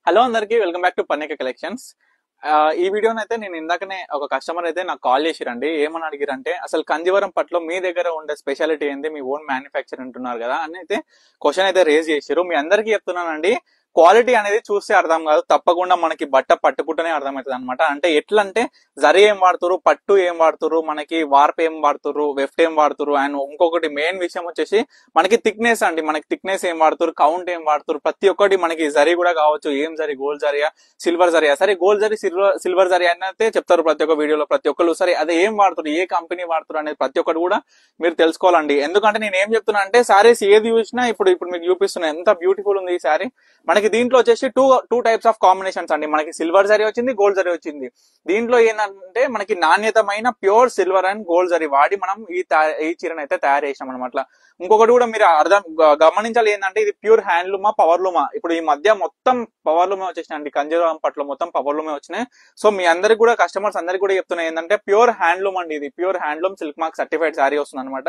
Hello అందరికి welcome back to పన్నిక collections. ఈ వీడియోని అయితే నేను ఇందాకనే ఒక కస్టమర్ అయితే నాకు కాల్ చేసిరండి. ఏమని అడిగిరంటే అసలు కంజీవరం పట్లో మీ దగ్గర ఉండే స్పెషాలిటీ ఏంది, మీ ఓన్ మ్యానుఫ్యాక్చర్ అంటున్నారు కదా అని అయితే క్వశ్చన్ అయితే రేజ్ చేసారు. మీ అందరికీ చెప్తున్నానండి, క్వాలిటీ అనేది చూస్తే అర్థం కాదు, తప్పకుండా మనకి బట్ట పట్టుకుంటేనే అర్థమవుతుంది అనమాట. అంటే ఎట్లా అంటే జరీ ఏం వాడుతురు, పట్టు ఏం వాడుతురు, మనకి వార్ప్ ఏం వాడుతురు, వెఫ్ట్ ఏం వాడుతురు, అండ్ ఇంకొకటి మెయిన్ విషయం వచ్చేసి మనకి థిక్నెస్ అండి. మనకి థిక్నెస్ ఏం వాడుతురు, కౌంట్ ఏం వాడుతురు, ప్రతి ఒక్కటి మనకి జరీ కూడా కావచ్చు. ఏం జరీ, గోల్డ్ జరియా, సిల్వర్ జరియా, సరే గోల్డ్ జరీ సిల్వర్ జరీ అని అయితే చెప్తారు ప్రతి ఒక్క వీడియోలో ప్రతి ఒక్కరు. సరే అదే ఏం వాడుతురు, ఏ కంపెనీ వాడుతురు అనేది ప్రతి ఒక్కటి కూడా మీరు తెలుసుకోవాలండి. ఎందుకంటే నేను ఏం చెప్తున్నా అంటే సారీస్ ఏది చూసినా ఇప్పుడు మీకు చూపిస్తున్నా ఎంత బ్యూటిఫుల్ ఉంది ఈ సారీ. మనకి దీంట్లో వచ్చేసి టూ టైప్స్ ఆఫ్ కాంబినేషన్స్ అండి. మనకి సిల్వర్ జరీ వచ్చింది, గోల్డ్ జరీ వచ్చింది. దీంట్లో ఏంటంటే మనకి నాణ్యతమైన pure silver and gold zari వాడి మనం ఈ చీరను అయితే తయారు చేసాం అనమాట. ఇంకొకటి కూడా మీరు గమనించాలి, ఏంటంటే ఇది ప్యూర్ హ్యాండ్లూమా పవర్లూమా. ఇప్పుడు ఈ మధ్య మొత్తం పవర్లూమే వచ్చేసినాయి అండి, కంజీవరం పట్లో మొత్తం పవర్లూమే వచ్చినాయి. సో మీ అందరికి కూడా కస్టమర్స్ అందరికి కూడా చెప్తున్నాయి ఏంటంటే ప్యూర్ హ్యాండ్లూమ్ అండి, ఇది pure handloom silk mark certified sari వస్తుంది అనమాట.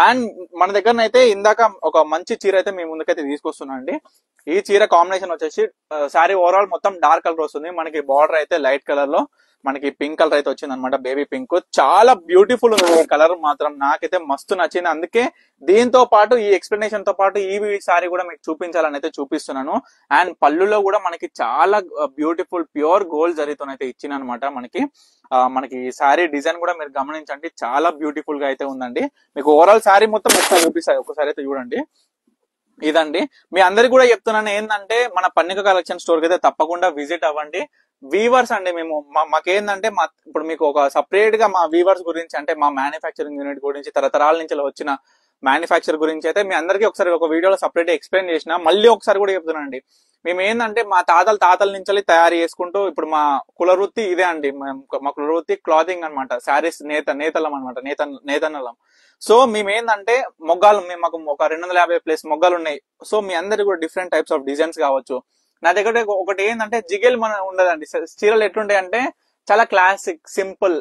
అండ్ మన దగ్గర అయితే ఇందాక ఒక మంచి చీర అయితే మీ ముందుకైతే తీసుకొస్తున్నా అండి. ఈ చీర కాంబినేషన్ వచ్చేసి శారీ ఓవరాల్ మొత్తం డార్క్ కలర్ వస్తుంది. మనకి బార్డర్ అయితే లైట్ కలర్ లో మనకి పింక్ కలర్ అయితే వచ్చింది అనమాట, బేబీ పింక్. చాలా బ్యూటిఫుల్ ఉంది ఈ కలర్ మాత్రం, నాకైతే మస్తు నచ్చింది. అందుకే దీంతో పాటు ఈ ఎక్స్ప్లెనేషన్ తో పాటు ఈ సారీ కూడా మీకు చూపించాలని అయితే చూపిస్తున్నాను. అండ్ పళ్ళులో కూడా మనకి చాలా బ్యూటిఫుల్ ప్యూర్ గోల్డ్ జరీతో అయితే ఇచ్చిన అనమాట. మనకి ఈ శారీ డిజైన్ కూడా మీరు గమనించండి, చాలా బ్యూటిఫుల్ గా అయితే ఉందండి. మీకు ఓవరాల్ శారీ మొత్తం ఒకసారి చూపిస్తాయి, ఒకసారి అయితే చూడండి. ఇదండి మీ అందరికి కూడా చెప్తున్నాను ఏంటంటే మన పన్నిక కలెక్షన్ స్టోర్ కి అయితే తప్పకుండా విజిట్ అవ్వండి. వీవర్స్ అండి, మేము మాకేందంటే ఇప్పుడు మీకు ఒక సపరేట్ గా మా వీవర్స్ గురించి, అంటే మా మ్యానుఫ్యాక్చరింగ్ యూనిట్ గురించి, తరతరాల నుంచి వచ్చిన మ్యానుఫ్యాక్చర్ గురించి అయితే మీ అందరికీ ఒకసారి ఒక వీడియోలో సపరేట్ ఎక్స్ప్లెయిన్ చేసిన. మళ్ళీ ఒకసారి కూడా చెప్తున్నానండి, మేము ఏంటంటే మా తాతల నుంచి తయారు చేసుకుంటూ ఇప్పుడు మా కులవృత్తి ఇదే అండి. మా కులవృత్తి క్లాతింగ్ అనమాట, శారీస్ నేతలం అనమాట, నేతన్నలం. సో మేము ఏంటంటే మొగ్గాలు, మాకు ఒక 250 ప్లస్ మొగ్గాలు ఉన్నాయి. సో మీ అందరికి కూడా డిఫరెంట్ టైప్స్ ఆఫ్ డిజైన్స్ కావచ్చు. నా దగ్గర ఒకటి ఏంటంటే జిగేల్ మన ఉండదండి. చీరలు ఎట్లుంటాయి అంటే చాలా క్లాసిక్ సింపుల్,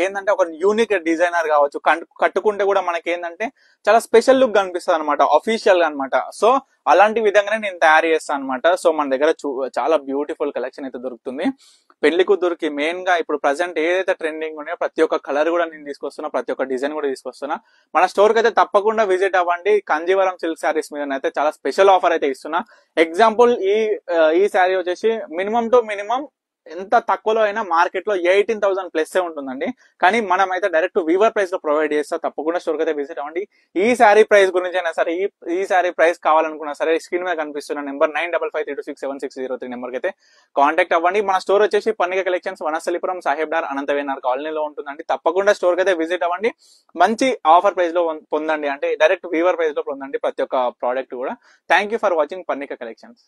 ఏంటంటే ఒక యూనిక్ డిజైనర్ కావచ్చు, కట్టుకుంటే కూడా మనకి ఏంటంటే చాలా స్పెషల్ లుక్ కనిపిస్తుంది అనమాట, అఫీషియల్ గా అనమాట. సో అలాంటి విధంగానే నేను తయారు చేస్తాను అనమాట. సో మన దగ్గర చాలా బ్యూటిఫుల్ కలెక్షన్ అయితే దొరుకుతుంది. పెళ్లి కూతురుకి మెయిన్ గా ఇప్పుడు ప్రజెంట్ ఏదైతే ట్రెండింగ్ ఉన్నాయో ప్రతి ఒక్క కలర్ కూడా నేను తీసుకొస్తున్నా, ప్రతి ఒక్క డిజైన్ కూడా తీసుకొస్తున్నా. మన స్టోర్ కి అయితే తప్పకుండా విజిట్ అవ్వండి. కంజీవరం సిల్క్ శారీస్ మీద అయితే చాలా స్పెషల్ ఆఫర్ అయితే ఇస్తున్నా. ఎగ్జాంపుల్ ఈ శారీ వచ్చేసి మినిమం టు మినిమం ఎంత తక్కువలో అయినా మార్కెట్ లో 18,000 ప్లస్ ఉంటుందండి. కానీ మనం అయితే డైరెక్ట్ వీవర్ ప్రైస్ లో ప్రొవైడ్ చేస్తా. తప్పకుండా స్టోర్ అయితే విజిట్ అవ్వండి. ఈ శారీ ప్రైస్ గురించి అయినా సరే, ఈ శారీ ప్రైస్ కావాలనుకున్నా సరే స్క్రీన్ మీద కనిపిస్తున్న నెంబర్ 9553267603 నెంబర్ కి అయితే కాంటాక్ట్ అవ్వండి. మన స్టోర్ వచ్చేసి పన్నిక కలెక్షన్స్, వనస్థలిపురం, సాహెబ్డార్, అనంతవేనార్ కాలనీలో ఉంటుందండి. తప్పకుండా స్టోర్ కి అయితే విజిట్ అవ్వండి. మంచి ఆఫర్ ప్రైస్ లో పొందండి, అంటే డైరెక్ట్ వీవర్ ప్రైస్ లో పొందండి ప్రతి ఒక్క ప్రోడక్ట్ కూడా. Thank you for watching Pannika collections.